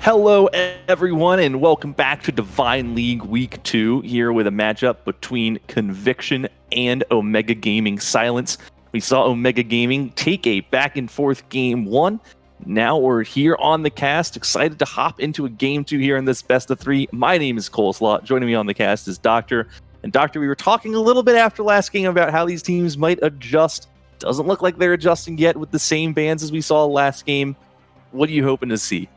Hello, everyone, and welcome back to Divine League Week 2, here with a matchup between Conviction and Omega Gaming Silence. We saw Omega Gaming take a back-and-forth Game 1. Now we're here on the cast, excited to hop into a Game 2 here in this best of 3. My name is Coleslaw. Joining me on the cast is Doctor. And Doctor, we were talking a little bit after last game about how these teams might adjust. Doesn't look like they're adjusting yet with the same bans as we saw last game. What are you hoping to see?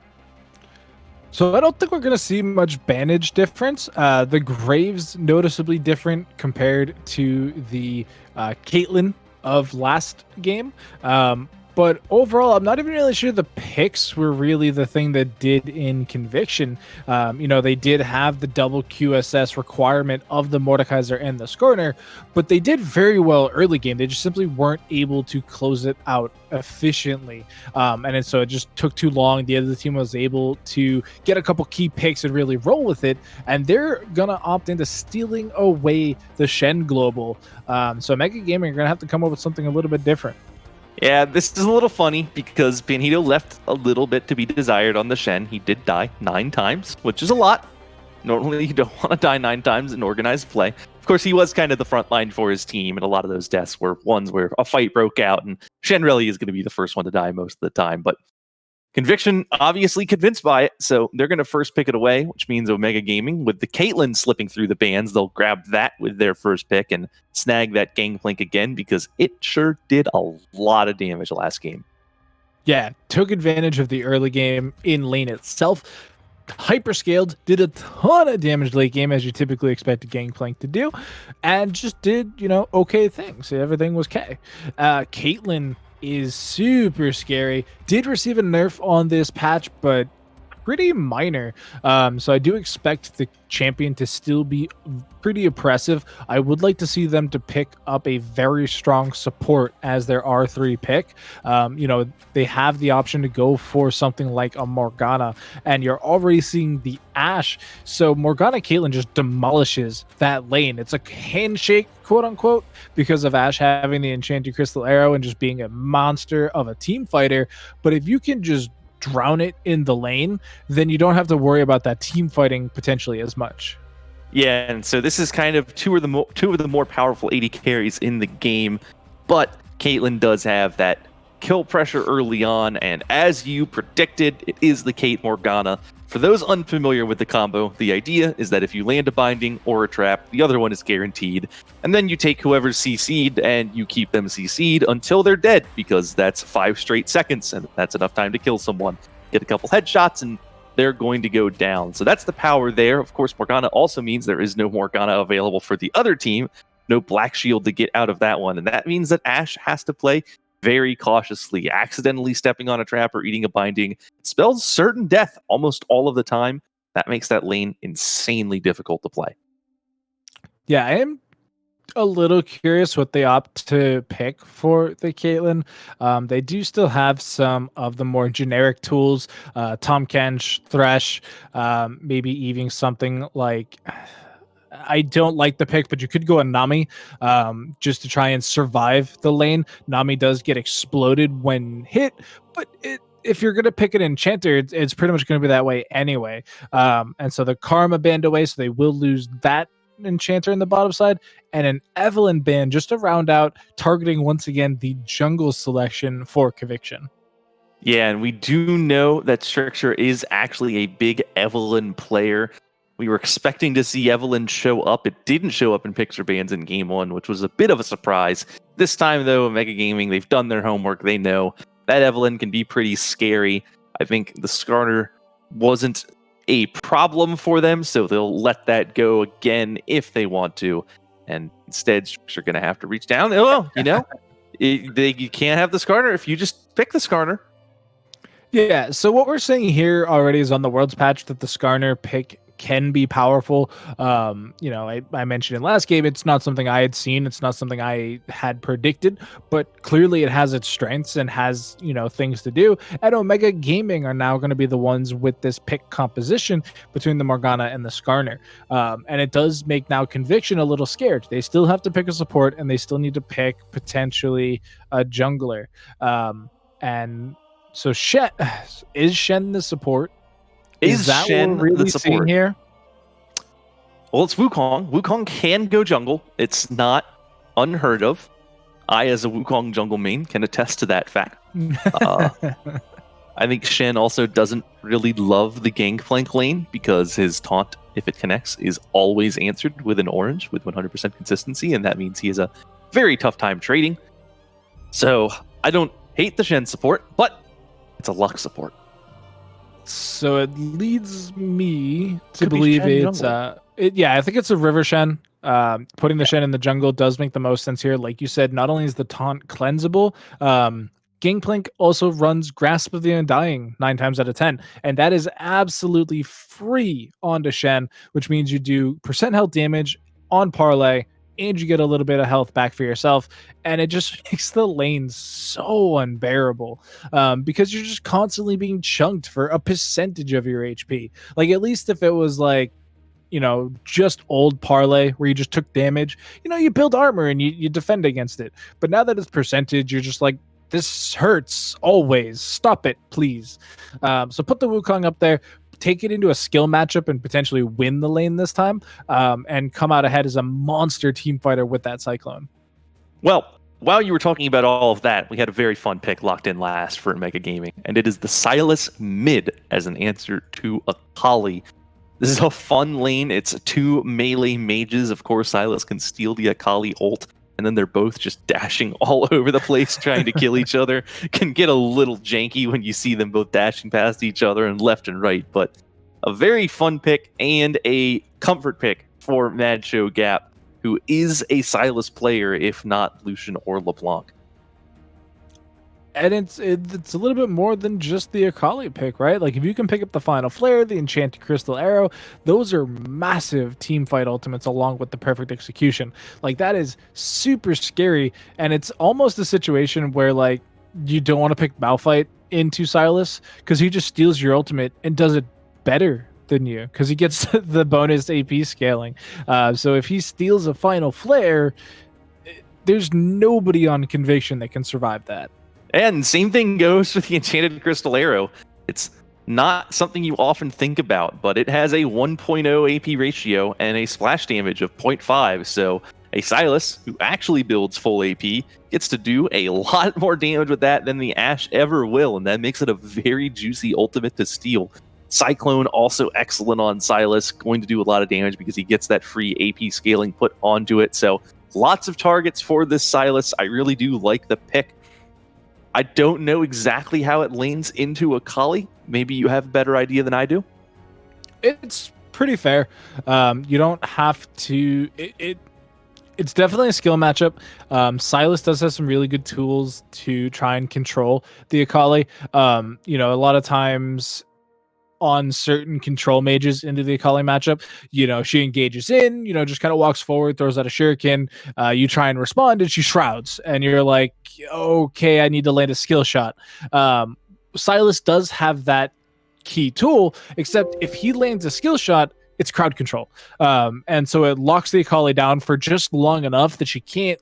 So I don't think we're going to see much bandage difference. The Graves noticeably different compared to the Caitlyn of last game. But overall, I'm not even really sure the picks were really the thing that did in Conviction. They did have the double QSS requirement of the Mordekaiser and the Skarner, but they did very well early game. They just simply weren't able to close it out efficiently. So it just took too long. The other team was able to get a couple key picks and really roll with it. And they're going to opt into stealing away the Shen Global. So Mega Gaming are going to have to come up with something a little bit different. Yeah, this is a little funny because Bandido left a little bit to be desired on the Shen. He did die 9 times, which is a lot. Normally, you don't want to die 9 times in organized play. Of course, he was kind of the front line for his team, and a lot of those deaths were ones where a fight broke out, and Shen really is going to be the first one to die most of the time. But Conviction obviously convinced by it, so they're going to first pick it away, which means Omega Gaming, with the Caitlyn slipping through the bans, they'll grab that with their first pick and snag that Gangplank again because it sure did a lot of damage last game. Yeah, took advantage of the early game in lane itself. Hyperscaled, did a ton of damage late game as you typically expect a Gangplank to do, and just did, okay things. Everything was K. Caitlyn is super scary. Did receive a nerf on this patch, but pretty minor. So I do expect the champion to still be pretty oppressive. I would like to see them to pick up a very strong support as their R3 pick. They have the option to go for something like a Morgana, and you're already seeing the Ashe. So Morgana Caitlyn just demolishes that lane. It's a handshake, quote unquote, because of Ashe having the Enchanted Crystal Arrow and just being a monster of a team fighter. But if you can just drown it in the lane, then you don't have to worry about that team fighting potentially as much. Yeah, and so this is kind of two of the more powerful AD carries in the game, but Caitlyn does have that kill pressure early on, and as you predicted, it is the Kate Morgana. For those unfamiliar with the combo, the idea is that if you land a binding or a trap, the other one is guaranteed, and then you take whoever's CC'd and you keep them CC'd until they're dead, because that's 5 straight seconds, and that's enough time to kill someone. Get a couple headshots, and they're going to go down. So that's the power there. Of course, Morgana also means there is no Morgana available for the other team, no Black Shield to get out of that one, and that means that Ashe has to play very cautiously. Accidentally stepping on a trap or eating a binding spells certain death almost all of the time. That makes that lane insanely difficult to play. Yeah, I am a little curious what they opt to pick for the Caitlyn. They do still have some of the more generic tools, Tahm Kench, Thresh, maybe even something like... I don't like the pick, but you could go on Nami just to try and survive the lane. Nami does get exploded when hit, but if you're going to pick an Enchanter, it's pretty much going to be that way anyway. And so the Karma banned away, so they will lose that Enchanter in the bottom side, and an Evelynn ban just to round out, targeting once again the jungle selection for Conviction. Yeah, and we do know that Strixure is actually a big Evelynn player. We were expecting to see Evelynn show up. It didn't show up in picks or bans in Game 1, which was a bit of a surprise. This time, though, Omega Gaming, they've done their homework. They know that Evelynn can be pretty scary. I think the Skarner wasn't a problem for them, so they'll let that go again if they want to. And instead, you're going to have to reach down. Oh, you can't have the Skarner if you just pick the Skarner. Yeah, so what we're saying here already is on the Worlds patch that the Skarner pick can be powerful. I mentioned in last game, it's not something I had seen. It's not something I had predicted, but clearly it has its strengths and has, things to do. And Omega Gaming are now going to be the ones with this pick composition between the Morgana and the Skarner. And it does make now Conviction a little scared. They still have to pick a support, and they still need to pick potentially a jungler. And so Shen the support. Is that Shen what we're really the seeing support? here? Well, it's Wukong. Wukong can go jungle. It's not unheard of. I, as a Wukong jungle main, can attest to that fact. I think Shen also doesn't really love the Gangplank lane because his taunt, if it connects, is always answered with an orange with 100% consistency, and that means he has a very tough time trading. So I don't hate the Shen support, but it's a Lux support. So it leads me to Could be believe Shen it's jungle. I think it's a River Shen. Putting the Shen in the jungle does make the most sense here. Like you said, not only is the taunt cleansable, Gangplank also runs Grasp of the Undying 9 times out of 10, and that is absolutely free onto Shen, which means you do percent health damage on parlay, and you get a little bit of health back for yourself, and it just makes the lane so unbearable because you're just constantly being chunked for a percentage of your HP. Like, at least if it was like, just old parlay where you just took damage, you build armor and you defend against it. But now that it's percentage, you're just like, this hurts always. Stop it, please. So put the Wukong up there, take it into a skill matchup and potentially win the lane this time, and come out ahead as a monster team fighter with that Cyclone. Well, while you were talking about all of that, we had a very fun pick locked in last for Mega Gaming, and it is the Sylas mid as an answer to Akali. This is a fun lane. It's 2 melee mages. Of course, Sylas can steal the Akali ult, and then they're both just dashing all over the place trying to kill each other. Can get a little janky when you see them both dashing past each other and left and right, but a very fun pick and a comfort pick for Mad Show Gap, who is a Sylas player, if not Lucian or LeBlanc. And it's a little bit more than just the Akali pick, right? Like, if you can pick up the Final Flare, the Enchanted Crystal Arrow, those are massive team fight ultimates along with the perfect execution. Like, that is super scary, and it's almost a situation where, like, you don't want to pick Malphite into Sylas because he just steals your ultimate and does it better than you because he gets the bonus AP scaling. So if he steals a Final Flare, there's nobody on Conviction that can survive that. And same thing goes for the Enchanted Crystal Arrow. It's not something you often think about, but it has a 1.0 AP ratio and a splash damage of 0.5. So a Sylas, who actually builds full AP, gets to do a lot more damage with that than the Ashe ever will, and that makes it a very juicy ultimate to steal. Cyclone also excellent on Sylas, going to do a lot of damage because he gets that free AP scaling put onto it. So lots of targets for this Sylas. I really do like the pick. I don't know exactly how it lanes into Akali. Maybe you have a better idea than I do. It's pretty fair. You don't have to. It's definitely a skill matchup. Sylas does have some really good tools to try and control the Akali. A lot of times on certain control mages into the Akali matchup, she engages in, just kind of walks forward, throws out a shuriken, you try and respond, and she shrouds, and you're like, okay, I need to land a skill shot. Sylas does have that key tool, except if he lands a skill shot, it's crowd control. And so it locks the Akali down for just long enough that she can't,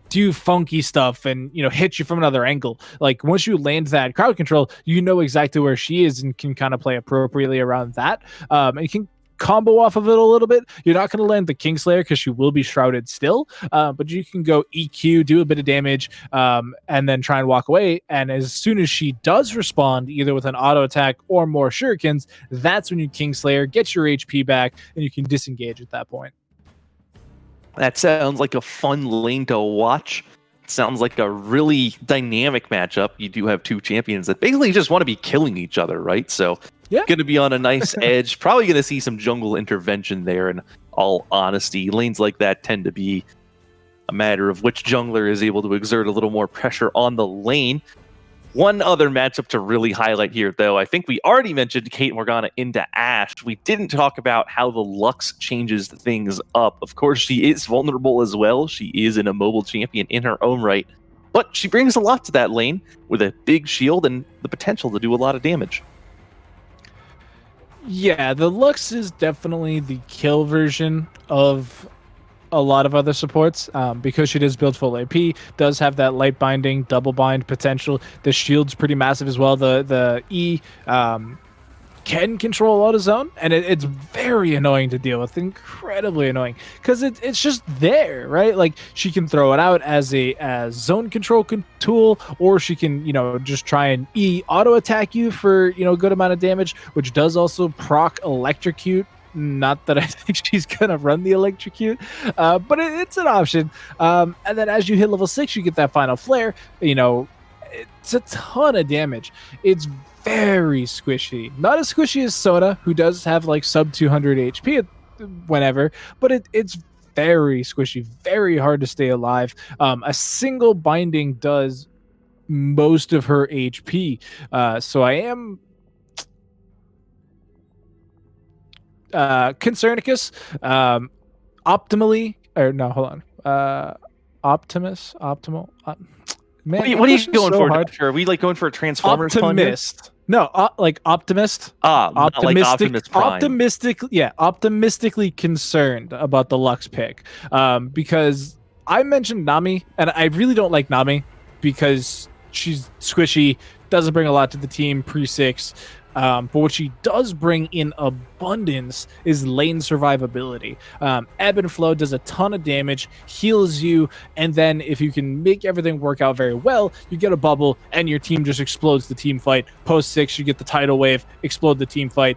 do funky stuff and hit you from another angle. Like, once you land that crowd control, you know exactly where she is and can kind of play appropriately around that. And you can combo off of it a little bit. You're not going to land the Kingslayer because she will be shrouded still, but you can go EQ, do a bit of damage, and then try and walk away. And as soon as she does respond, either with an auto attack or more shurikens, that's when you Kingslayer, get your HP back, and you can disengage at that point. That sounds like a fun lane to watch. It sounds like a really dynamic matchup. You do have 2 champions that basically just want to be killing each other, right? So yeah, going to be on a nice edge. Probably going to see some jungle intervention there, in all honesty. Lanes like that tend to be a matter of which jungler is able to exert a little more pressure on the lane. One other matchup to really highlight here, though, I think we already mentioned Kate Morgana into Ashe. We didn't talk about how the Lux changes things up. Of course, she is vulnerable as well. She is an immobile champion in her own right, but she brings a lot to that lane with a big shield and the potential to do a lot of damage. Yeah, the Lux is definitely the kill version of a lot of other supports, because she does build full AP, does have that light binding, double bind potential. The shield's pretty massive as well. The E can control a lot of zone, and it's very annoying to deal with, incredibly annoying, because it's just there, right? Like she can throw it out as zone control tool, or she can just try and auto attack you for a good amount of damage, which does also proc electrocute. Not that I think she's gonna run the electrocute, but it's an option. And then as you hit level 6, you get that final flare. It's a ton of damage. It's very squishy. Not as squishy as Sona, who does have like sub 200 HP whenever, but it's very squishy, very hard to stay alive. A single binding does most of her HP. So I am Concernicus, optimally, or no, hold on. Optimal. Man, what are you going for, hard. Doctor? Are we like going for a Transformers pun here? No, like Optimist. Not like Optimus Prime. Optimistically concerned about the Lux pick. Because I mentioned Nami, and I really don't like Nami because she's squishy, doesn't bring a lot to the team pre-6. But what she does bring in abundance is lane survivability. Ebb and Flow does a ton of damage, heals you, and then if you can make everything work out very well, you get a bubble and your team just explodes the team fight. Post 6, you get the tidal wave, explode the team fight.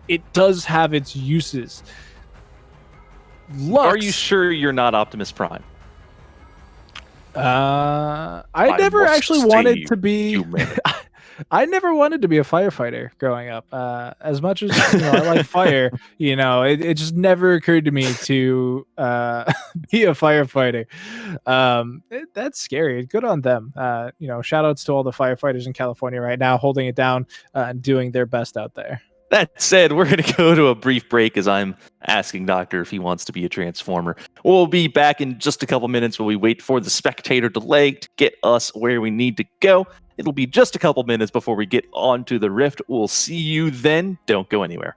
It does have its uses. Lux, are you sure you're not Optimus Prime? I never actually wanted to be... I never wanted to be a firefighter growing up. As much as I like fire, it just never occurred to me to be a firefighter. That's scary. Good on them. Shout outs to all the firefighters in California right now, holding it down and doing their best out there. That said, we're going to go to a brief break as I'm asking Doctor if he wants to be a Transformer. We'll be back in just a couple minutes while we wait for the spectator delay to get us where we need to go. It'll be just a couple minutes before we get onto the Rift. We'll see you then. Don't go anywhere.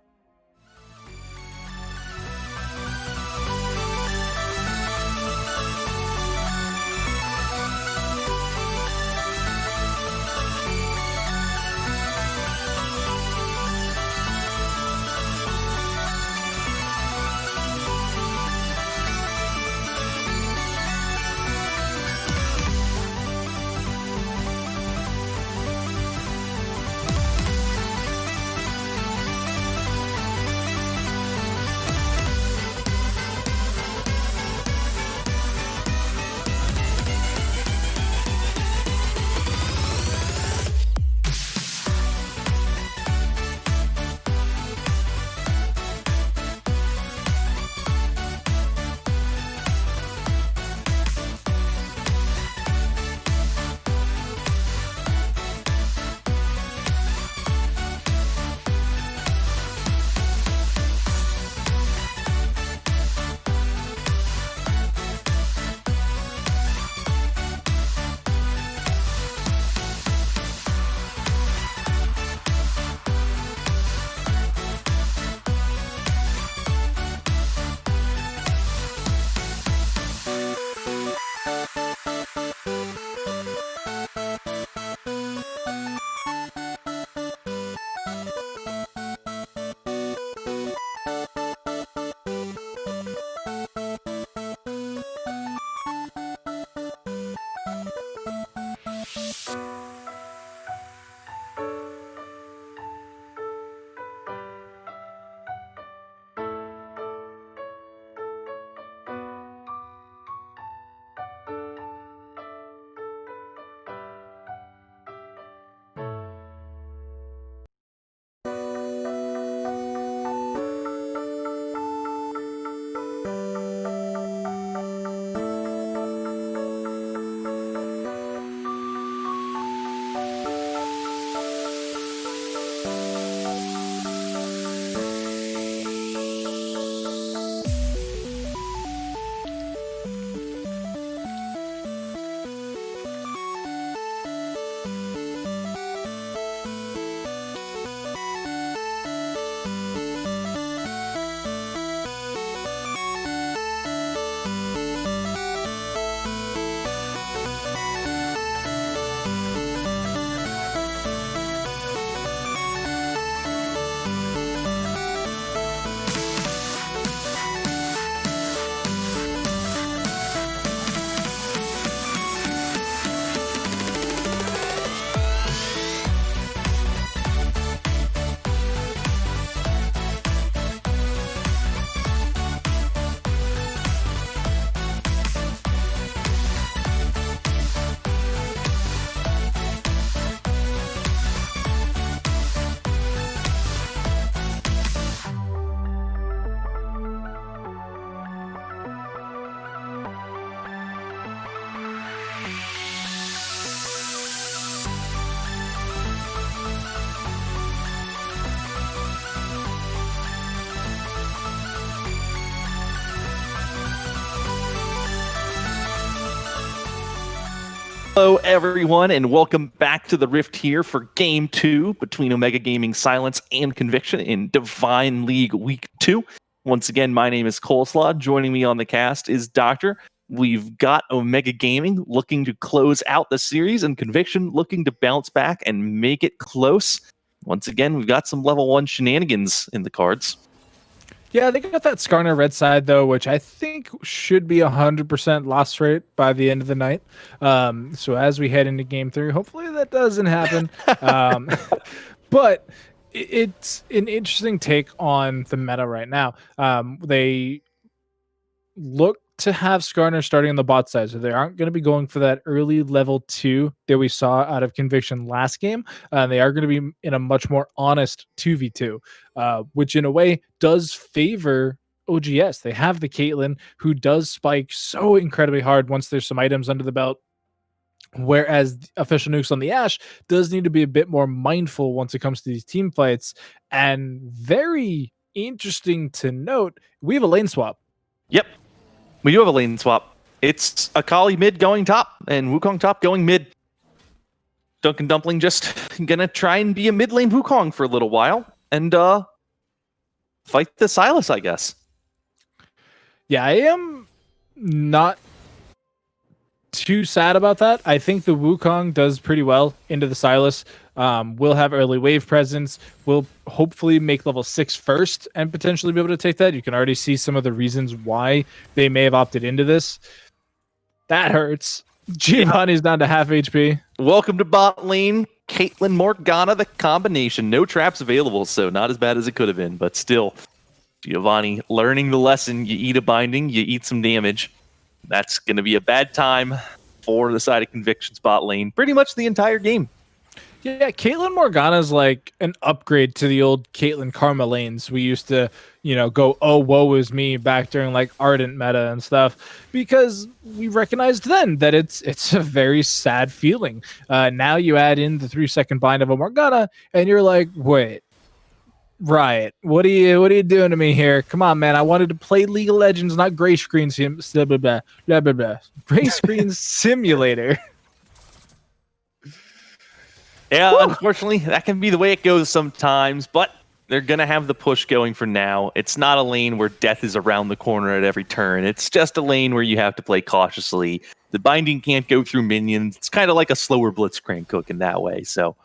Hello, everyone, and welcome back to the Rift here for Game 2 between Omega Gaming Silence and Conviction in Divine League Week 2. Once again, my name is Coleslaw. Joining me on the cast is Doctor. We've got Omega Gaming looking to close out the series and Conviction looking to bounce back and make it close. Once again, we've got some level 1 shenanigans in the cards. Yeah, they got that Skarner red side, though, which I think should be 100% loss rate by the end of the night. So as we head into Game 3, hopefully that doesn't happen. But it's an interesting take on the meta right now. They look to have Skarner starting on the bot side, so they aren't going to be going for that early level 2 that we saw out of Conviction last game. They are going to be in a much more honest 2v2, which in a way does favor OGS. They have the Caitlyn, who does spike so incredibly hard once there's some items under the belt, whereas Official Nukes on the Ashe does need to be a bit more mindful once it comes to these team fights. And very interesting to note, we have a lane swap. Yep. We do have a lane swap. It's Akali mid going top and Wukong top going mid. Duncan Dumpling just gonna try and be a mid lane Wukong for a little while and fight the Sylas, I guess. Yeah, I am not too sad about that. I think the Wukong does pretty well into the Sylas. We'll have early wave presence. We'll hopefully make level 6 first and potentially be able to take that. You can already see some of the reasons why they may have opted into this. That hurts. Giovanni's down to half HP. Welcome to bot lane. Caitlyn Morgana, the combination. No traps available, so not as bad as it could have been, but still. Giovanni learning the lesson. You eat a binding, you eat some damage. That's going to be a bad time for the side of Conviction's bot lane pretty much the entire game. Yeah, Caitlyn Morgana is like an upgrade to the old Caitlyn Karma lanes. We used to, go, oh, woe is me back during like Ardent meta and stuff, because we recognized then that it's a very sad feeling. Now you add in the 3-second bind of a Morgana, and you're like, wait, Riot, what are you doing to me here? Come on, man! I wanted to play League of Legends, not Gray Screen blah, blah, blah, blah, blah, blah. Gray Screen Simulator. Yeah, unfortunately, that can be the way it goes sometimes, but they're going to have the push going for now. It's not a lane where death is around the corner at every turn. It's just a lane where you have to play cautiously. The binding can't go through minions. It's kind of like a slower Blitzcrank cook in that way. So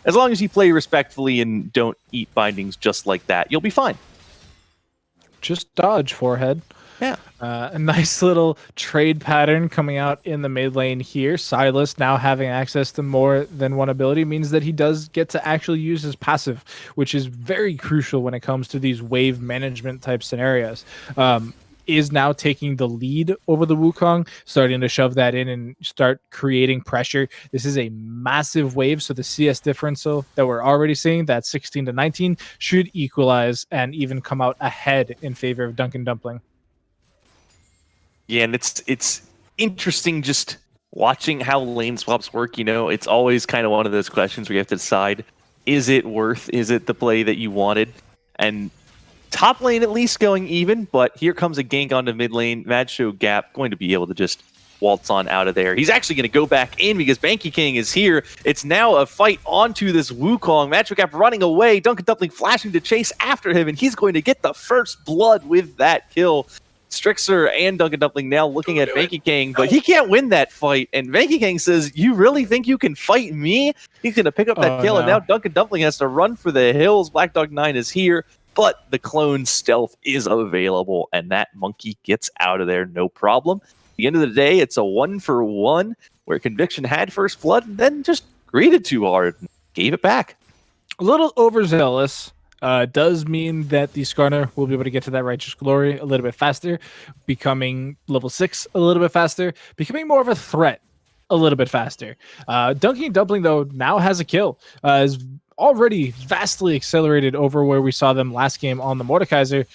as long as you play respectfully and don't eat bindings just like that, you'll be fine. Just dodge, forehead. Yeah. A nice little trade pattern coming out in the mid lane here. Sylas now having access to more than one ability means that he does get to actually use his passive, which is very crucial when it comes to these wave management type scenarios. Is now taking the lead over the Wukong, starting to shove that in and start creating pressure. This is a massive wave, so the CS differential that we're already seeing, that 16 to 19, should equalize and even come out ahead in favor of Duncan Dumpling. Yeah, and it's interesting just watching how lane swaps work. It's always kind of one of those questions where you have to decide, is it the play that you wanted? And top lane at least going even, but here comes a gank onto mid lane. Mad Show Gap going to be able to just waltz on out of there. He's actually going to go back in because Banky King is here. It's now a fight onto this Wukong. Mad Show Gap running away. Duncan Dumpling flashing to chase after him, and he's going to get the first blood with that kill. Strixer and Duncan Dumpling now looking at Banky King, but he can't win that fight. And Banky King says, you really think you can fight me? He's going to pick up that kill, and now Duncan Dumpling has to run for the hills. Black Dog 9 is here, but the clone stealth is available, and that monkey gets out of there no problem. At the end of the day, it's a 1-for-1 where Conviction had first blood and then just greeted too hard and gave it back. A little overzealous. Does mean that the Skarner will be able to get to that Righteous Glory a little bit faster, becoming level 6 a little bit faster, becoming more of a threat a little bit faster. Duncan Dumpling, though, now has a kill. Is already vastly accelerated over where we saw them last game on the Mordekaiser.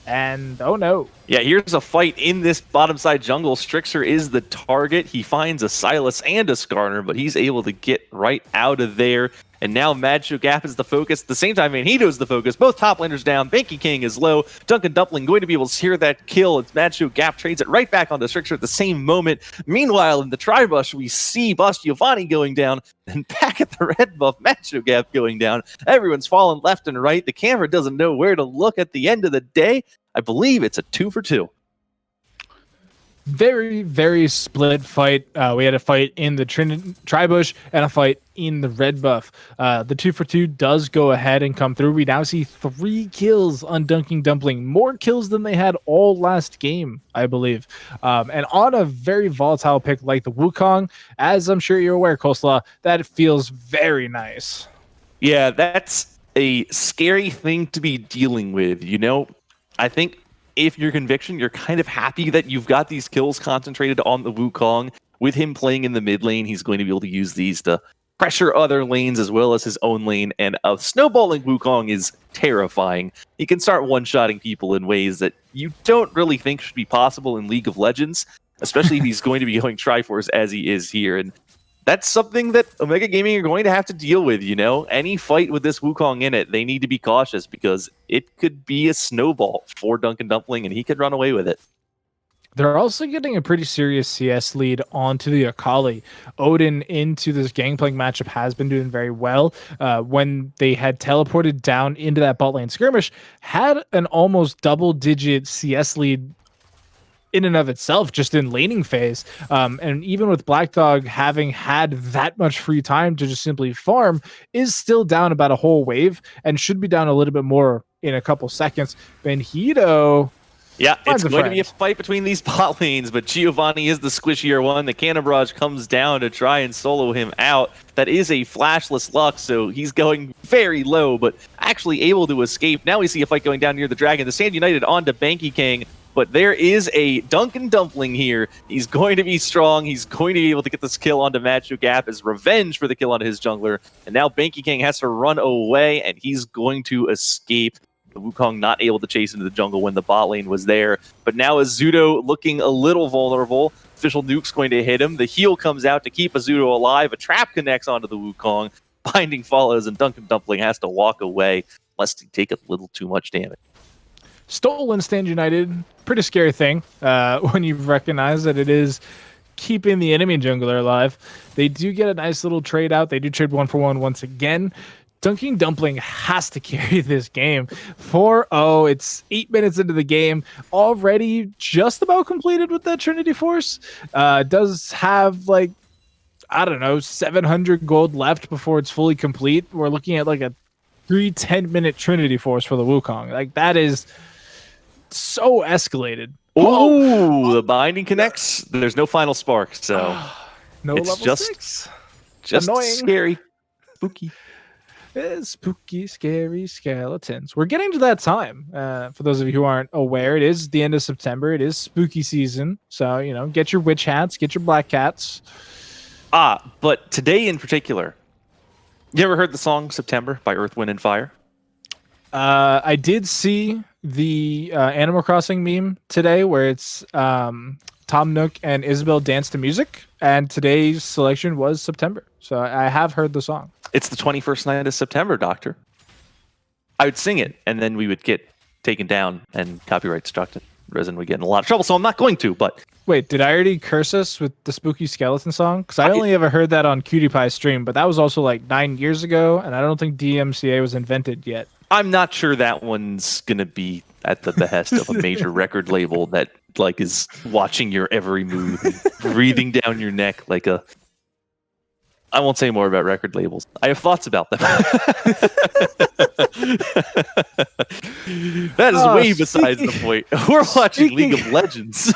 And oh no. Yeah, here's a fight in this bottom side jungle. Strixer is the target. He finds a Sylas and a Skarner, but he's able to get right out of there. And now Mad Show Gap is the focus. At the same time, Manhito's the focus. Both top laners down. Banky King is low. Duncan Dumpling going to be able to secure that kill. It's Mad Show Gap trades it right back onto Strixer at the same moment. Meanwhile, in the Tri-Bush, we see Boss Giovanni going down. And back at the red buff, Mad Show Gap going down. Everyone's falling left and right. The camera doesn't know where to look at the end of the day. I believe it's a 2 for 2. Very, very split fight. We had a fight in the Tri-Bush and a fight in the red buff. The 2 for 2 does go ahead and come through. We now see 3 kills on Dunking Dumpling. More kills than they had all last game, I believe. And on a very volatile pick like the Wukong, as I'm sure you're aware, Coleslaw, that feels very nice. Yeah, that's a scary thing to be dealing with. You know, I think if you're Conviction, you're kind of happy that you've got these kills concentrated on the Wukong. With him playing in the mid lane, he's going to be able to use these to pressure other lanes as well as his own lane. And a snowballing Wukong is terrifying. He can start one-shotting people in ways that you don't really think should be possible in League of Legends, especially if he's going to be going Triforce as he is here. And that's something that Omega Gaming are going to have to deal with, you know? Any fight with this Wukong in it, they need to be cautious because it could be a snowball for Duncan Dumpling and he could run away with it. They're also getting a pretty serious CS lead onto the Akali. Odin into this Gangplank matchup has been doing very well. When they had teleported down into that bot lane skirmish, had an almost double-digit CS lead in and of itself, just in laning phase. And even with Black Dog having had that much free time to just simply farm, is still down about a whole wave and should be down a little bit more in a couple seconds. Benhito... Yeah, it's going to be a fight between these bot lanes, but Giovanni is the squishier one. The Cannon Barrage comes down to try and solo him out. That is a flashless Lux, so he's going very low, but actually able to escape. Now we see a fight going down near the Dragon. The Stand United onto Banky King, but there is a Duncan Dumpling here. He's going to be strong. He's going to be able to get this kill onto Mad Show Gap as revenge for the kill onto his jungler. And now Banky King has to run away, and he's going to escape. Wukong not able to chase into the jungle when the bot lane was there. But now Azudo looking a little vulnerable. Official Nuke's going to hit him. The heal comes out to keep Azudo alive. A trap connects onto the Wukong. Binding follows, and Duncan Dumpling has to walk away lest he take a little too much damage. Stolen Stand United, pretty scary thing when you recognize that it is keeping the enemy jungler alive. They do get a nice little trade out. They do trade 1-for-1 once again. Dunking Dumpling has to carry this game. 4-0. It's 8 minutes into the game. Already just about completed with that Trinity Force. Does have, like, I don't know, 700 gold left before it's fully complete. We're looking at, like, a 10-minute Trinity Force for the Wukong. Like, that is so escalated. Oh, the binding connects. There's no final spark, so no it's level just 6. Just Annoying. Scary. Spooky. Spooky, scary skeletons. We're getting to that time. For those of you who aren't aware, it is the end of September. It is spooky season. So, you know, get your witch hats, get your black cats. But today in particular, you ever heard the song September by Earth, Wind, and Fire? I did see the Animal Crossing meme today where it's Tom Nook and Isabel dance to music. And today's selection was September. So I have heard the song. It's the 21st night of September, Doctor. I would sing it, and then we would get taken down and copyright struck. Resin would get in a lot of trouble, so I'm not going to, but... Wait, did I already curse us with the Spooky Skeleton song? Because I only ever heard that on Cutie Pie's stream, but that was also like 9 years ago, and I don't think DMCA was invented yet. I'm not sure that one's going to be at the behest of a major record label that like is watching your every move and breathing down your neck like a... I won't say more about record labels. I have thoughts about them. That is way besides the point. We're watching League of Legends.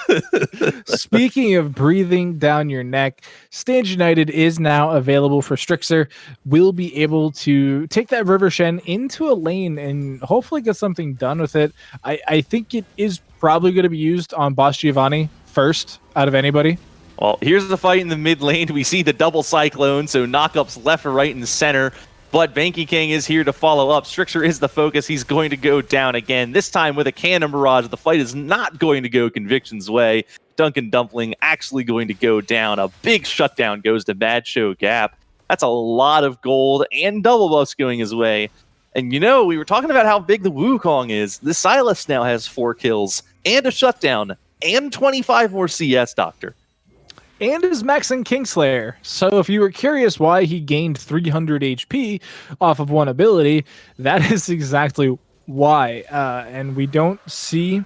Speaking of breathing down your neck, Stand United is now available for Strixer. We'll be able to take that River Shen into a lane and hopefully get something done with it. I think it is probably going to be used on Boss Giovanni first out of anybody. Well, here's the fight in the mid lane. We see the double cyclone, so knockups left, right, and center. But Banky King is here to follow up. Strixer is the focus. He's going to go down again, this time with a Cannon Barrage. The fight is not going to go Conviction's way. Duncan Dumpling actually going to go down. A big shutdown goes to Mad Show Gap. That's a lot of gold and double buffs going his way. And we were talking about how big the Wukong is. The Sylas now has 4 kills and a shutdown and 25 more CS, Doctor. And is maxing Kingslayer. So if you were curious why he gained 300 HP off of one ability, that is exactly why. And we don't see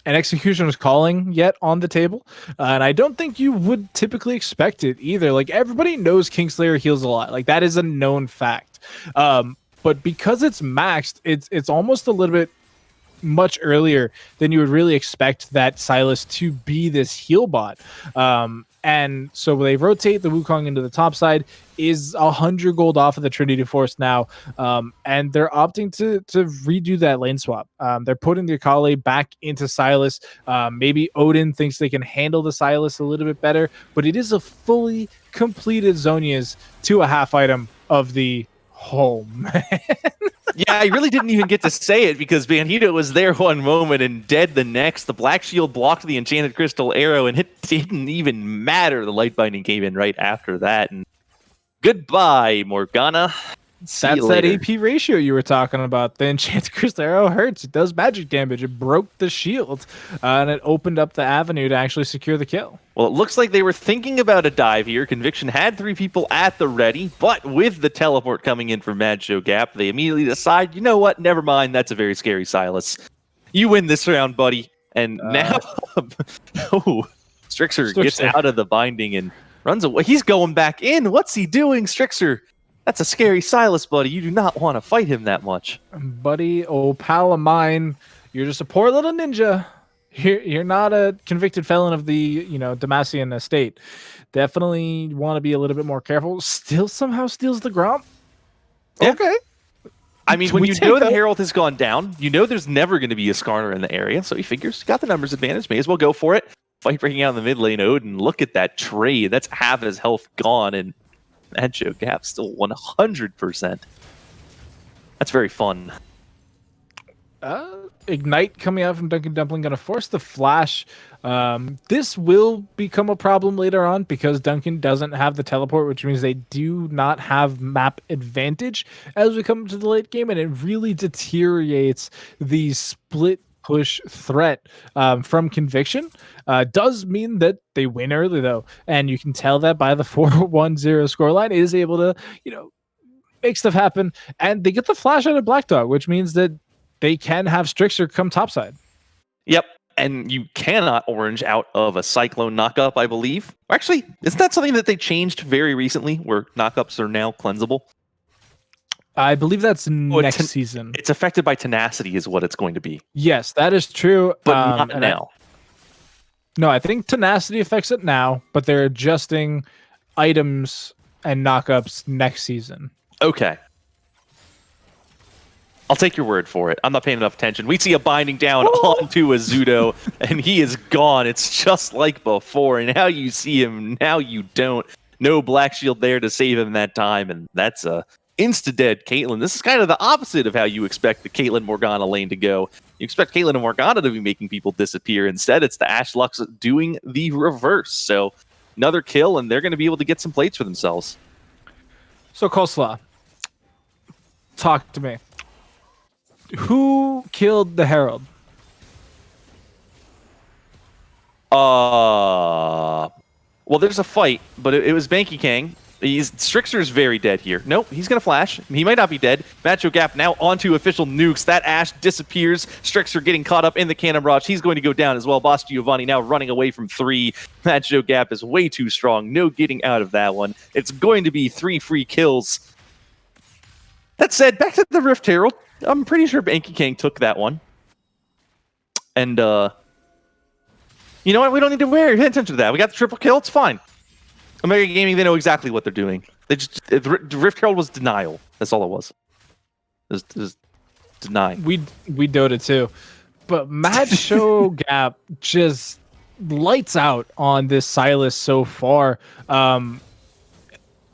an Executioner's Calling yet on the table. And I don't think you would typically expect it either. Like, everybody knows Kingslayer heals a lot. Like, that is a known fact. But because it's maxed, it's almost a little bit much earlier than you would really expect that Sylas to be this heal bot. And so they rotate the Wukong into the top side, is 100 gold off of the Trinity Force now. And they're opting to redo that lane swap. They're putting the Akali back into Sylas. Maybe Odin thinks they can handle the Sylas a little bit better, but it is a fully completed Zhonya's to a half item of the man. Yeah, I really didn't even get to say it because Bandido was there one moment and dead the next. The Black Shield blocked the Enchanted Crystal Arrow, and it didn't even matter. The Light Binding came in right after that. And goodbye, Morgana. That's that AP ratio you were talking about. The Enchanted Crystal Arrow hurts. It does magic damage. It broke the shield, and it opened up the avenue to actually secure the kill. Well, it looks like they were thinking about a dive here. Conviction had 3 people at the ready, but with the teleport coming in from Mad Show Gap, they immediately decide, you know what? Never mind. That's a very scary Sylas. You win this round, buddy. And now, Strixer gets out of the binding and runs away. He's going back in. What's he doing, Strixer? That's a scary Sylas, buddy. You do not want to fight him that much. Buddy, oh pal of mine, you're just a poor little ninja. You're not a convicted felon of the, Demacian estate. Definitely want to be a little bit more careful. Still somehow steals the Gromp. Yeah. Okay. I mean, when you know the Herald has gone down, there's never going to be a Skarner in the area. So he figures, got the numbers advantage, may as well go for it. Fight breaking out in the mid lane, Odin. Look at that trade. That's half his health gone, and Mad Show Gap still 100%. That's very fun. Ignite coming out from Duncan Dumpling, going to force the flash. This will become a problem later on because Duncan doesn't have the teleport, which means they do not have map advantage as we come to the late game, and it really deteriorates the split push threat from Conviction. Does mean that they win early, though, and you can tell that by the 4-1-0 scoreline. It is able to, make stuff happen, and they get the flash out of Black Dog, which means that they can have Strixer come topside. Yep, and you cannot orange out of a Cyclone knockup, I believe. Or actually, isn't that something that they changed very recently, where knockups are now cleansable? I believe that's next season. It's affected by tenacity is what it's going to be. Yes, that is true. But not now. No, I think tenacity affects it now, but they're adjusting items and knockups next season. Okay. I'll take your word for it. I'm not paying enough attention. We see a binding down onto a Zudo, and he is gone. It's just like before. And now you see him, now you don't. No Black Shield there to save him that time, and that's a insta-dead Caitlyn. This is kind of the opposite of how you expect the Caitlyn Morgana lane to go. You expect Caitlyn and Morgana to be making people disappear. Instead, it's the Ashe Lux doing the reverse. So another kill, and they're going to be able to get some plates for themselves. So, Coleslaw, talk to me. Who killed the Herald? Well, there's a fight, but it was Banky Kang. Strixer's very dead here. Nope, he's going to flash. He might not be dead. Mad Show Gap now onto official nukes. That Ashe disappears. Strixer getting caught up in the cannon barrage. He's going to go down as well. Boss Giovanni now running away from 3. Mad Show Gap is way too strong. No getting out of that one. It's going to be 3 free kills. That said, back to the Rift Herald. I'm pretty sure Banky Kang took that one. And, you know what? We don't need to pay attention to that. We got the triple kill. It's fine. Omega Gaming, they know exactly what they're doing. The Rift Herald was denial. That's all it was. It was denying. We Dota too. But Mad Show Gap just lights out on this Sylas so far.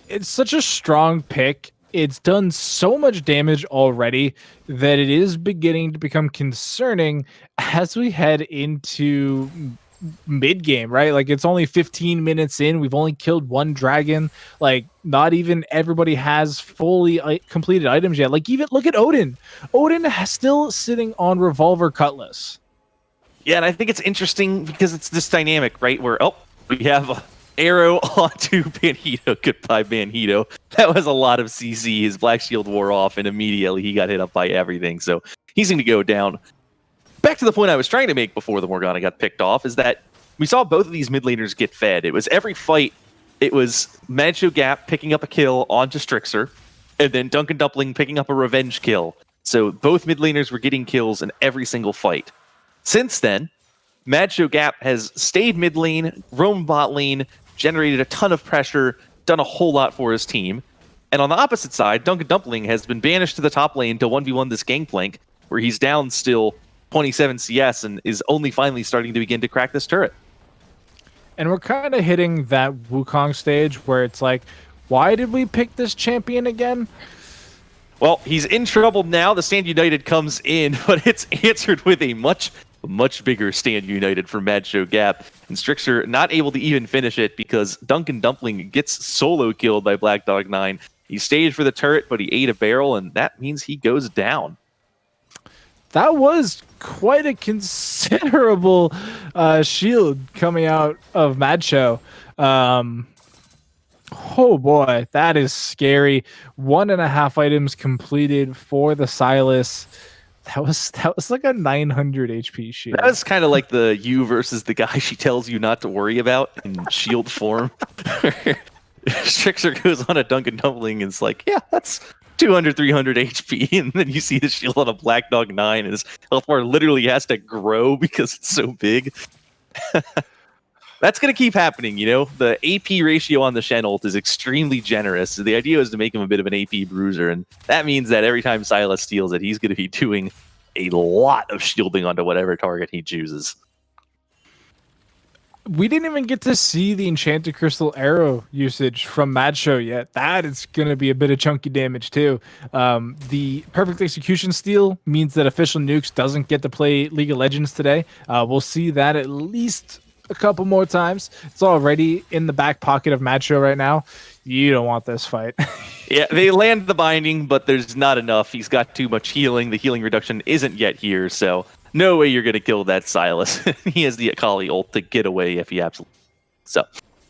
It's such a strong pick. It's done so much damage already that it is beginning to become concerning as we head into mid game, right? Like it's only 15 minutes in. We've only killed one dragon. Like not even everybody has fully completed items yet. Like even look at Odin. Odin is still sitting on Revolver Cutlass. Yeah, and I think it's interesting because it's this dynamic, right? Where we have a arrow onto Banhito. Goodbye, Banhito. That was a lot of CC. His Black Shield wore off, and immediately he got hit up by everything. So he's going to go down. Back to the point I was trying to make before the Morgana got picked off is that we saw both of these mid laners get fed. It was every fight, it was MadShowGap picking up a kill onto Strixer, and then Duncan Dumpling picking up a revenge kill. So both mid laners were getting kills in every single fight. Since then, MadShowGap has stayed mid lane, roamed bot lane, generated a ton of pressure, done a whole lot for his team. And on the opposite side, Duncan Dumpling has been banished to the top lane to 1v1 this Gangplank, where he's down still 27 CS and is only finally starting to begin to crack this turret. And we're kind of hitting that Wukong stage where it's like, why did we pick this champion again? Well, he's in trouble now. The Stand United comes in, but it's answered with a much bigger Stand United for MadShowGap. And Strixer not able to even finish it because Duncan Dumpling gets solo killed by Black Dog 9. He stayed for the turret, but he ate a barrel, and that means he goes down. That was quite a considerable shield coming out of MadShow. Oh boy, that is scary. 1.5 items completed for the Sylas. That was like a 900 HP shield. That was kind of like the you versus the guy she tells you not to worry about in shield form. Strixer goes on a Duncan Dumpling and it's like, yeah, that's 200, 300 HP, and then you see the shield on a Black Dog 9, and his health bar literally has to grow because it's so big. That's going to keep happening, you know? The AP ratio on the Shen ult is extremely generous. So the idea is to make him a bit of an AP bruiser, and that means that every time Sylas steals it, he's going to be doing a lot of shielding onto whatever target he chooses. We didn't even get to see the Enchanted Crystal Arrow usage from MadShow yet. That is going to be a bit of chunky damage too. The Perfect Execution Steal means that Official Nukes doesn't get to play League of Legends today. We'll see that at least a couple more times. It's already in the back pocket of MadShow right now. You don't want this fight. Yeah, they land the binding, but there's not enough. He's got too much healing. The healing reduction isn't yet here, so no way you're going to kill that Sylas. He has the Akali ult to get away if he absolutely... So, a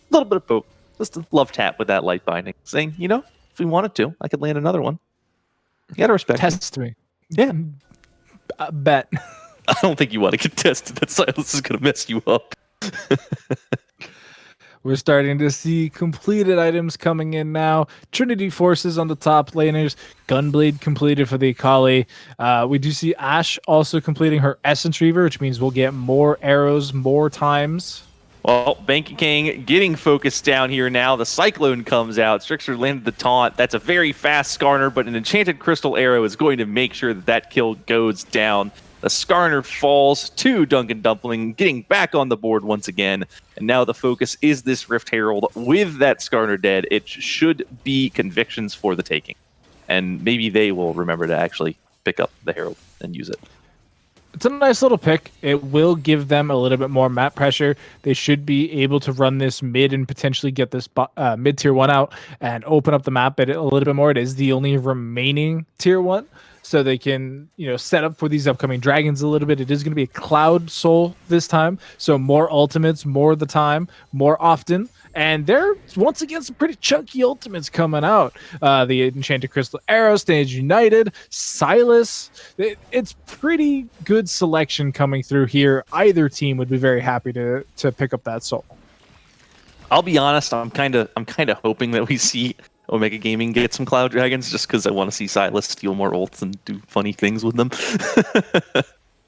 little bit of poke. Just a love tap with that light binding. Saying, you know, if we wanted to, I could land another one. You gotta respect Test me. Yeah. Bet. I don't think you want to get tested. That Sylas is going to mess you up. We're starting to see completed items coming in now. Trinity Forces on the top laners. Gunblade completed for the Akali. We do see Ashe also completing her Essence Reaver, which means we'll get more arrows more times. Well, Banky King getting focused down here now. The Cyclone comes out. Strixer landed the taunt. That's a very fast Skarner, but an Enchanted Crystal Arrow is going to make sure that that kill goes down. The Skarner falls to Duncan Dumpling, getting back on the board once again. And now the focus is this Rift Herald. With that Skarner dead, it should be convictions for the taking. And maybe they will remember to actually pick up the Herald and use it. It's a nice little pick. It will give them a little bit more map pressure. They should be able to run this mid and potentially get this mid tier 1 out and open up the map a little bit more. It is the only remaining tier 1. So they can, you know, set up for these upcoming dragons a little bit. It is going to be a Cloud Soul this time. So more ultimates, more of the time, more often. And there, once again, some pretty chunky ultimates coming out. The Enchanted Crystal Arrow, Stand United, Sylas. It's pretty good selection coming through here. Either team would be very happy to pick up that soul. I'll be honest, I'm kind of hoping that we see Omega Gaming get some Cloud Dragons just because I want to see Sylas steal more ults and do funny things with them.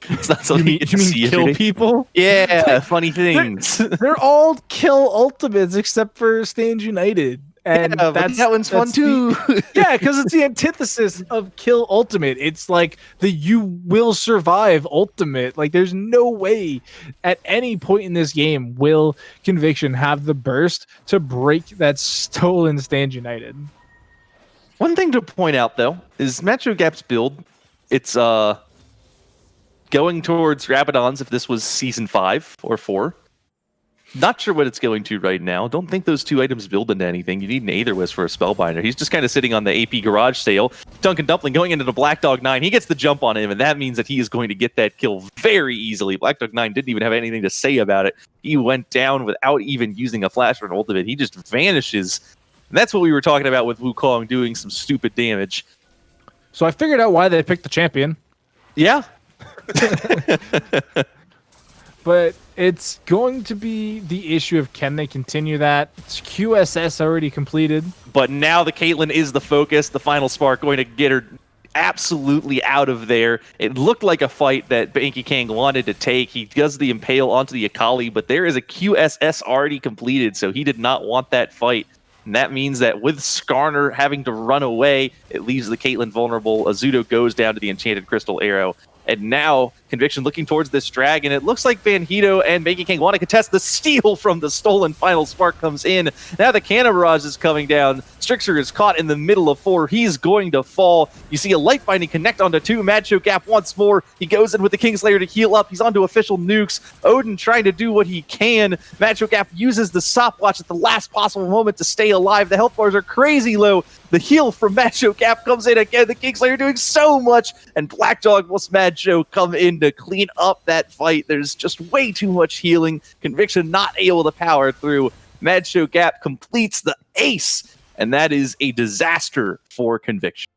It's not something you mean see kill people? Yeah, funny things. They're all kill ultimates except for Stand United. And yeah, that one's fun too. Yeah, because it's the antithesis of kill ultimate. It's like the you will survive ultimate. Like there's no way at any point in this game will Conviction have the burst to break that stolen Stand United. One thing to point out though is MadShowGap's build. It's going towards Rabadons if this was season 5 or 4. Not sure what it's going to right now. Don't think those two items build into anything. You need an Aetherwisp for a Spellbinder. He's just kind of sitting on the AP Garage Sale. Duncan Dumpling going into the Black Dog 9. He gets the jump on him, and that means that he is going to get that kill very easily. Black Dog 9 didn't even have anything to say about it. He went down without even using a flash or an ultimate. He just vanishes. And that's what we were talking about with Wukong doing some stupid damage. So I figured out why they picked the champion. Yeah. But it's going to be the issue of can they continue that? It's QSS already completed. But now the Caitlyn is the focus. The final spark going to get her absolutely out of there. It looked like a fight that Banky Kang wanted to take. He does the impale onto the Akali, but there is a QSS already completed, so he did not want that fight. And that means that with Skarner having to run away, it leaves the Caitlyn vulnerable. Azuto goes down to the Enchanted Crystal Arrow. And now, Conviction looking towards this dragon. It looks like Banhito and Banky Kang want to contest the steal from the stolen final spark comes in. Now the Cannon Barrage is coming down. Strixer is caught in the middle of 4. He's going to fall. You see a Light Binding connect onto 2. Macho Gap once more. He goes in with the Kingslayer to heal up. He's onto official nukes. Odin trying to do what he can. Macho Gap uses the stopwatch at the last possible moment to stay alive. The health bars are crazy low. The heal from Macho Gap comes in again. The Kingslayer doing so much. And Black Dog plus Macho come in to clean up that fight. There's just way too much healing. Conviction not able to power through. Macho Gap completes the ace. And that is a disaster for Conviction.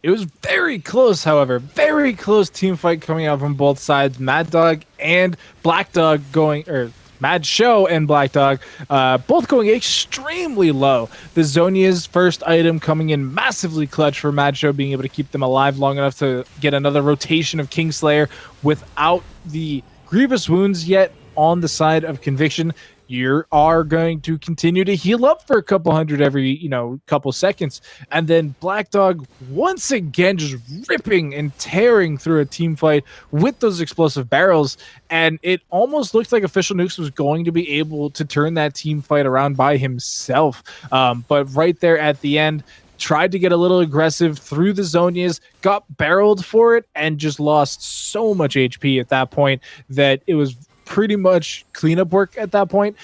It was very close, however. Very close team fight coming out from both sides. Mad Dog and Black Dog going... Mad Show and Black Dog, both going extremely low. The Zhonya's first item coming in massively clutch for Mad Show, being able to keep them alive long enough to get another rotation of Kingslayer without the grievous wounds yet on the side of Conviction. You are going to continue to heal up for a couple hundred every, couple seconds. And then Black Dog once again just ripping and tearing through a team fight with those explosive barrels. And it almost looked like Official Nukes was going to be able to turn that team fight around by himself. But right there at the end, tried to get a little aggressive through the Zhonyas, got barreled for it, and just lost so much HP at that point that it was pretty much cleanup work at that point.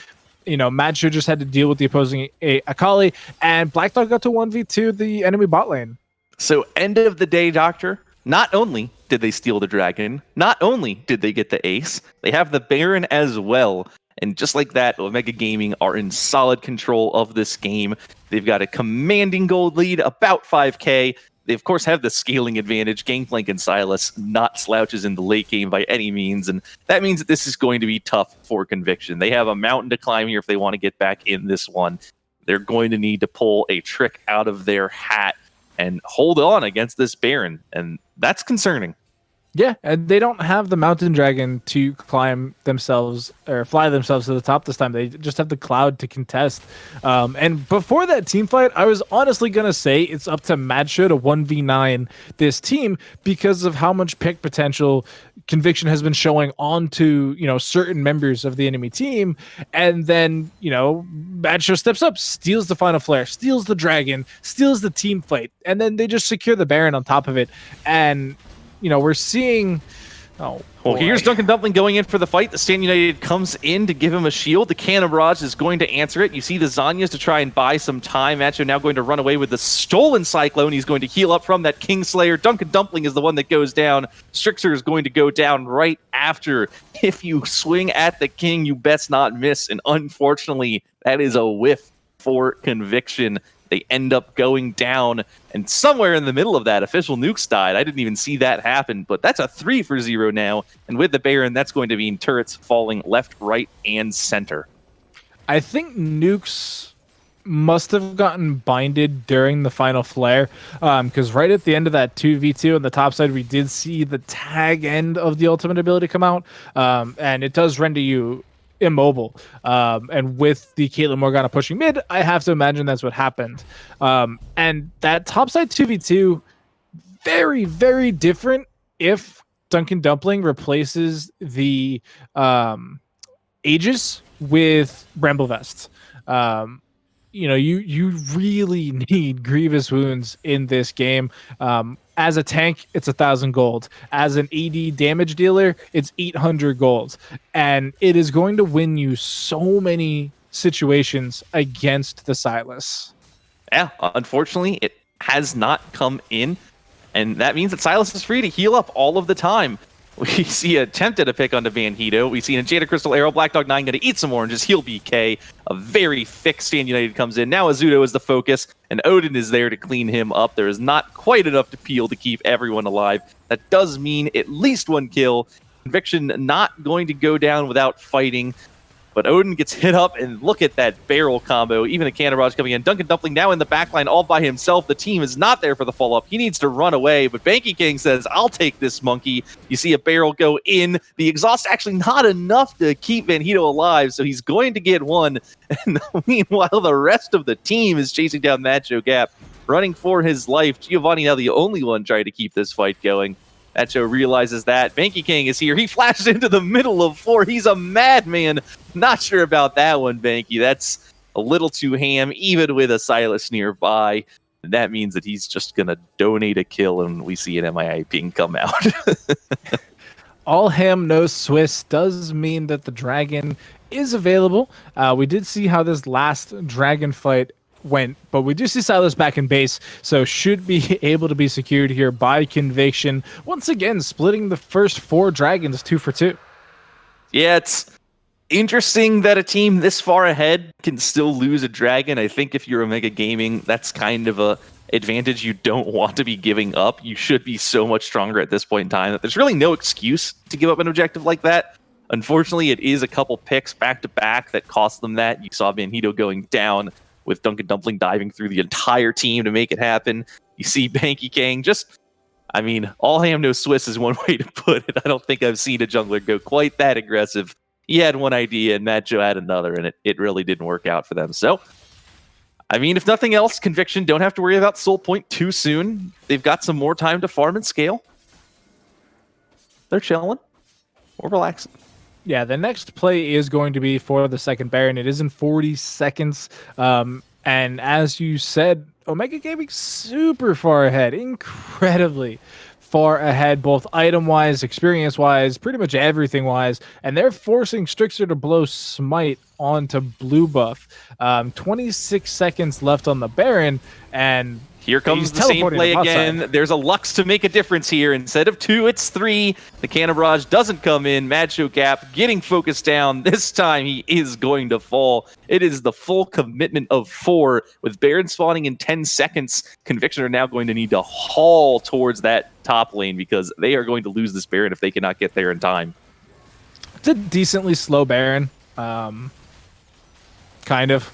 Macho just had to deal with the opposing Akali, and Black Dog got to 1v2 the enemy bot lane. So end of the day, Doctor, not only did they steal the dragon, not only did they get the ace, they have the Baron as well. And just like that, Omega Gaming are in solid control of this game. They've got a commanding gold lead, about 5k. They, of course, have the scaling advantage. Gangplank and Silas not slouches in the late game by any means, and that means that this is going to be tough for Conviction. They have a mountain to climb here if they want to get back in this one. They're going to need to pull a trick out of their hat and hold on against this Baron, and that's concerning. Yeah, and they don't have the mountain dragon to climb themselves or fly themselves to the top this time. They just have the cloud to contest. And before that team fight, I was honestly going to say it's up to Madshow to 1v9 this team because of how much pick potential Conviction has been showing onto, certain members of the enemy team. And then, Madshow steps up, steals the final flare, steals the dragon, steals the team fight, and then they just secure the Baron on top of it. And we're seeing... Here's Duncan Dumpling going in for the fight. The Stand United comes in to give him a shield. The Cannon Barrage is going to answer it. You see the Zhonyas to try and buy some time. Macho now going to run away with the stolen Cyclone. He's going to heal up from that Kingslayer. Duncan Dumpling is the one that goes down. Strixer is going to go down right after. If you swing at the King, you best not miss. And unfortunately, that is a whiff for Conviction. They end up going down, and somewhere in the middle of that, Official Nukes died. I didn't even see that happen, but that's a 3-for-0 now. And with the Baron, that's going to mean turrets falling left, right, and center. I think Nukes must have gotten binded during the final flare, because right at the end of that 2v2 on the top side, we did see the tag end of the ultimate ability come out, and it does render you immobile, and with the Caitlyn Morgana pushing mid, I have to imagine that's what happened. And that topside 2v2, very, very different if Duncan Dumpling replaces the Aegis with Bramble Vest. You really need grievous wounds in this game. As a tank, it's 1,000 gold. As an AD damage dealer, it's 800 gold. And it is going to win you so many situations against the Sylas. Yeah, unfortunately, it has not come in, and that means that Sylas is free to heal up all of the time. We see attempted a pick onto Banhito. We see an Enchanted Crystal Arrow. Black Dog 9 going to eat some more and just heal BK. A very thick Stand United comes in. Now Azuto is the focus, and Odin is there to clean him up. There is not quite enough to peel to keep everyone alive. That does mean at least one kill. Conviction not going to go down without fighting. But Odin gets hit up, and look at that barrel combo. Even a Cannon Barrage coming in. Duncan Dumpling now in the backline all by himself. The team is not there for the follow-up. He needs to run away, but Banky King says, I'll take this monkey. You see a barrel go in. The exhaust actually not enough to keep Banhito alive, so he's going to get one. And meanwhile, the rest of the team is chasing down Macho Gap, running for his life. Giovanni now the only one trying to keep this fight going. Macho realizes that. Banky King is here. He flashes into the middle of 4. He's a madman. Not sure about that one, Banky. That's a little too ham, even with a Sylas nearby. And that means that he's just going to donate a kill, and we see an MIA ping come out. All ham, no Swiss does mean that the dragon is available. We did see how this last dragon fight went, but we do see Sylas back in base, so should be able to be secured here by Conviction. Once again, splitting the first 4 dragons 2 for 2. Yeah, it's interesting that a team this far ahead can still lose a dragon. I think if you're Omega Gaming, that's kind of a advantage you don't want to be giving up. You should be so much stronger at this point in time that there's really no excuse to give up an objective like that. Unfortunately, it is a couple picks back to back that cost them that. You saw Banhito going down with Duncan Dumpling diving through the entire team to make it happen. You see Banky King just, I mean, all ham, no Swiss is one way to put it. I don't think I've seen a jungler go quite that aggressive. He had one idea and Macho had another, and it really didn't work out for them. So, I mean, if nothing else, Conviction don't have to worry about Soul Point too soon. They've got some more time to farm and scale. They're chilling or relaxing. Yeah, the next play is going to be for the second Baron. It is in 40 seconds. And as you said, Omega Gaming super far ahead, incredibly far ahead, both item-wise, experience-wise, pretty much everything-wise. And they're forcing Strixer to blow Smite onto blue buff. 26 seconds left on the Baron, and here comes the same play again. There's a Lux to make a difference here. Instead of 2, it's 3. The Cannon Barrage doesn't come in. Macho Gap getting focused down. This time he is going to fall. It is the full commitment of 4. With Baron spawning in 10 seconds, Conviction are now going to need to haul towards that top lane because they are going to lose this Baron if they cannot get there in time. It's a decently slow Baron. Kind of.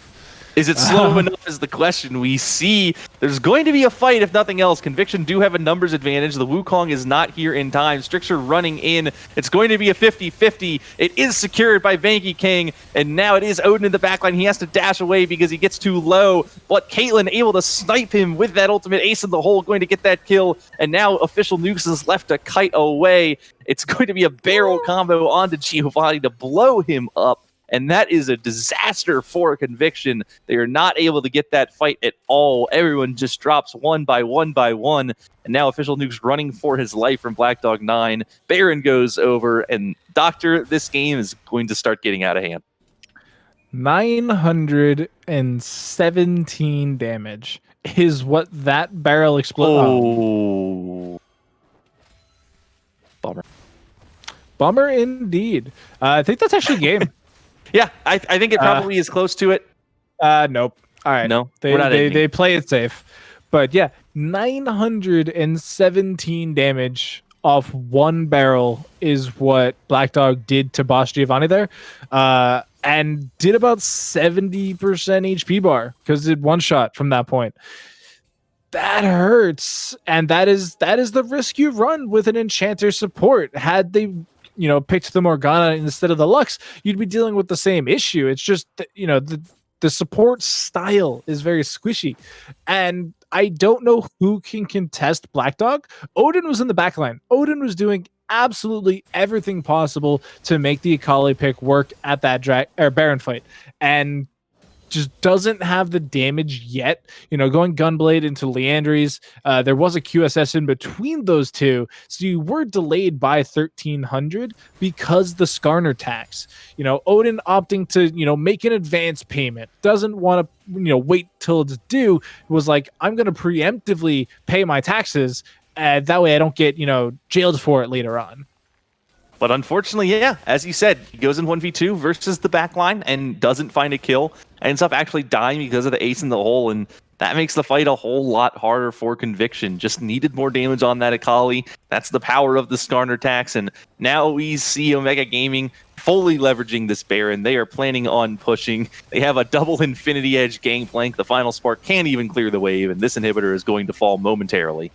Is it slow enough is the question. We see there's going to be a fight if nothing else. Conviction do have a numbers advantage. The Wukong is not here in time. Strixer running in. It's going to be a 50-50. It is secured by Banky King, and now it is Odin in the backline. He has to dash away because he gets too low, but Caitlyn able to snipe him with that ultimate ace in the hole, going to get that kill, and now Official Nukes is left to kite away. It's going to be a barrel combo onto Giovanni to blow him up. And that is a disaster for Conviction. They are not able to get that fight at all. Everyone just drops one by one by one. And now Official Nuke's running for his life from Black Dog 9. Baron goes over. And Doctor, this game is going to start getting out of hand. 917 damage is what that barrel exploded. Oh. Bummer. Bummer indeed. I think that's actually a game. Yeah, I think it probably is close to it. Nope. All right. No, they play it safe. But yeah, 917 damage off one barrel is what Black Dog did to Boss Giovanni there. And did about 70% HP bar because it one shot from that point. That hurts. And that is the risk you run with an Enchanter support. Had they picked the Morgana instead of the Lux, you'd be dealing with the same issue. It's just, the support style is very squishy. And I don't know who can contest Black Dog. Odin was in the backline. Odin was doing absolutely everything possible to make the Akali pick work at that Baron fight. And just doesn't have the damage yet. Going Gunblade into Leandries, there was a QSS in between those two, so you were delayed by 1300 because the Skarner tax. Odin opting to make an advance payment, doesn't want to wait till it's due. Was like, I'm going to preemptively pay my taxes, that way I don't get jailed for it later on. But unfortunately, yeah, as you said, he goes in 1v2 versus the backline and doesn't find a kill. Ends up actually dying because of the ace in the hole, and that makes the fight a whole lot harder for Conviction. Just needed more damage on that Akali. That's the power of the Skarner tax, and now we see Omega Gaming fully leveraging this Baron. They are planning on pushing. They have a double Infinity Edge Gangplank. The final spark can't even clear the wave, and this inhibitor is going to fall momentarily.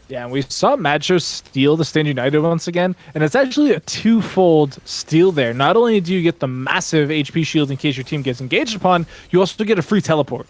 Yeah, and we saw Macho steal the Stand United once again, and it's actually a twofold steal there. Not only do you get the massive HP shield in case your team gets engaged upon, you also get a free teleport.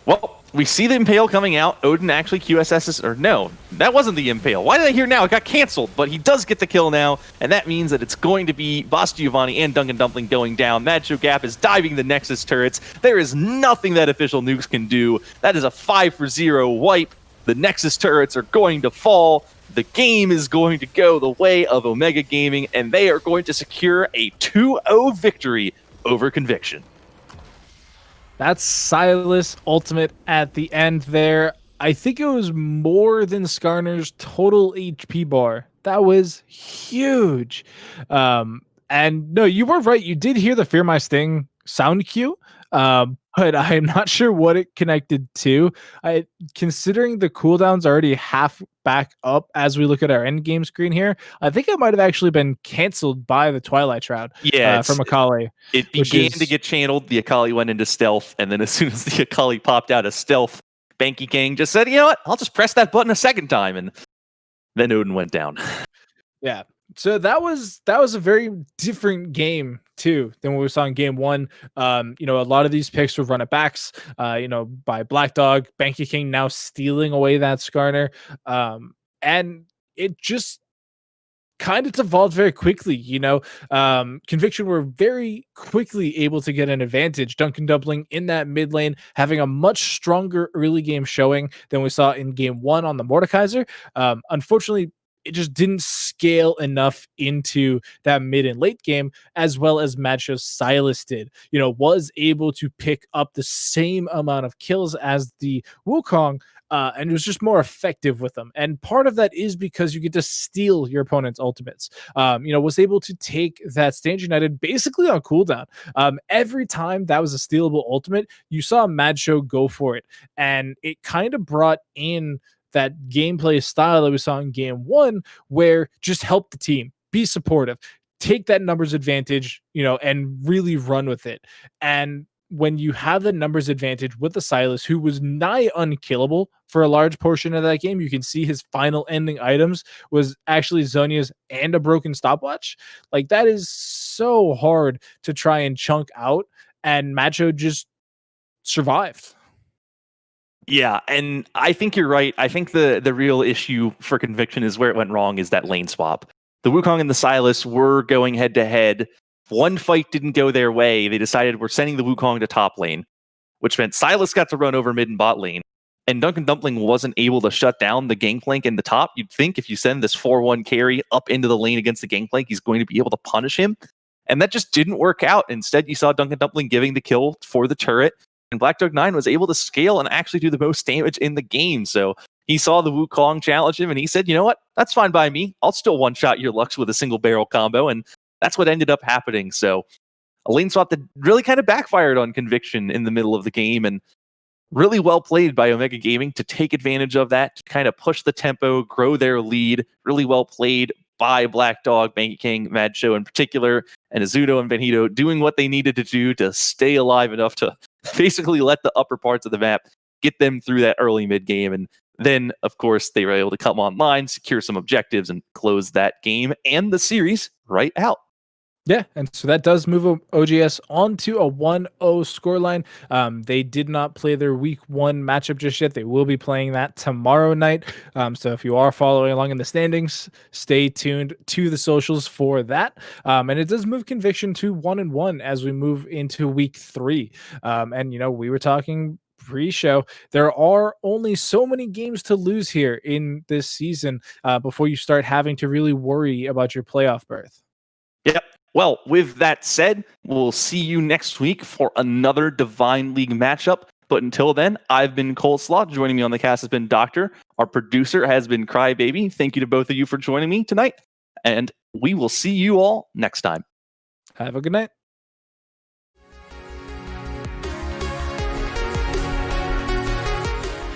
Well, we see the Impale coming out. Odin actually QSS's, or no, that wasn't the Impale. Why did I hear now? It got canceled, but he does get the kill now, and that means that it's going to be Boss Giovanni and Duncan Dumpling going down. Macho Gap is diving the Nexus turrets. There is nothing that Official Nukes can do. That is a 5-for-0 wipe. The Nexus turrets are going to fall. The game is going to go the way of Omega Gaming, and they are going to secure a 2-0 victory over Conviction. That's Sylas ultimate at the end there. I think it was more than Skarner's total HP bar. That was huge. And no, you were right. You did hear the Fear My Sting sound cue. But I'm not sure what it connected to. Considering the cooldown's already half back up as we look at our end game screen here, I think it might have actually been canceled by the Twilight Shroud from Akali. It began to get channeled. The Akali went into stealth, and then as soon as the Akali popped out of stealth, Banky King just said, you know what, I'll just press that button a second time, and then Odin went down. Yeah. So that was a very different game too than what we saw in game one. A lot of these picks were run it backs, by Black Dog, Banky King now stealing away that Skarner. And it just kind of evolved very quickly. Conviction were very quickly able to get an advantage. Duncan Dumpling in that mid lane having a much stronger early game showing than we saw in game one on the Mordekaiser. Unfortunately, it just didn't scale enough into that mid and late game, as well as Macho Sylas did. Was able to pick up the same amount of kills as the Wukong, and it was just more effective with them. And part of that is because you get to steal your opponent's ultimates. Was able to take that Stand United basically on cooldown. Every time that was a stealable ultimate, you saw Macho go for it. And it kind of brought in that gameplay style that we saw in game one, where just help the team, be supportive, take that numbers advantage, and really run with it. And when you have the numbers advantage with the Sylas, who was nigh unkillable for a large portion of that game, you can see his final ending items was actually Zhonya's and a broken stopwatch. Like, that is so hard to try and chunk out, and Macho just survived. Yeah, and I think you're right. I think the real issue for Conviction is where it went wrong is that lane swap. The Wukong and the Sylas were going head to head. One fight didn't go their way. They decided we're sending the Wukong to top lane, which meant Sylas got to run over mid and bot lane. And Duncan Dumpling wasn't able to shut down the Gangplank in the top. You'd think if you send this 4-1 carry up into the lane against the Gangplank, he's going to be able to punish him. And that just didn't work out. Instead, you saw Duncan Dumpling giving the kill for the turret. And Black Dog 9 was able to scale and actually do the most damage in the game. So he saw the Wukong challenge him, and he said, you know what? That's fine by me. I'll still one-shot your Lux with a single barrel combo. And that's what ended up happening. So a lane swap that really kind of backfired on Conviction in the middle of the game, and really well played by Omega Gaming to take advantage of that, to kind of push the tempo, grow their lead. Really well played by Black Dog, Banky King, Mad Show in particular, and Azudo and Benito doing what they needed to do to stay alive enough to basically let the upper parts of the map get them through that early mid game. And then, of course, they were able to come online, secure some objectives, and close that game and the series right out. Yeah, and so that does move OGS onto a 1-0 scoreline. They did not play their week 1 matchup just yet. They will be playing that tomorrow night. So if you are following along in the standings, stay tuned to the socials for that. And it does move Conviction to 1-1 as we move into week 3. And we were talking pre-show, there are only so many games to lose here in this season before you start having to really worry about your playoff berth. Yep. Well, with that said, we'll see you next week for another Divine League matchup. But until then, I've been Coleslaw. Joining me on the cast has been Doctor. Our producer has been Crybaby. Thank you to both of you for joining me tonight. And we will see you all next time. Have a good night.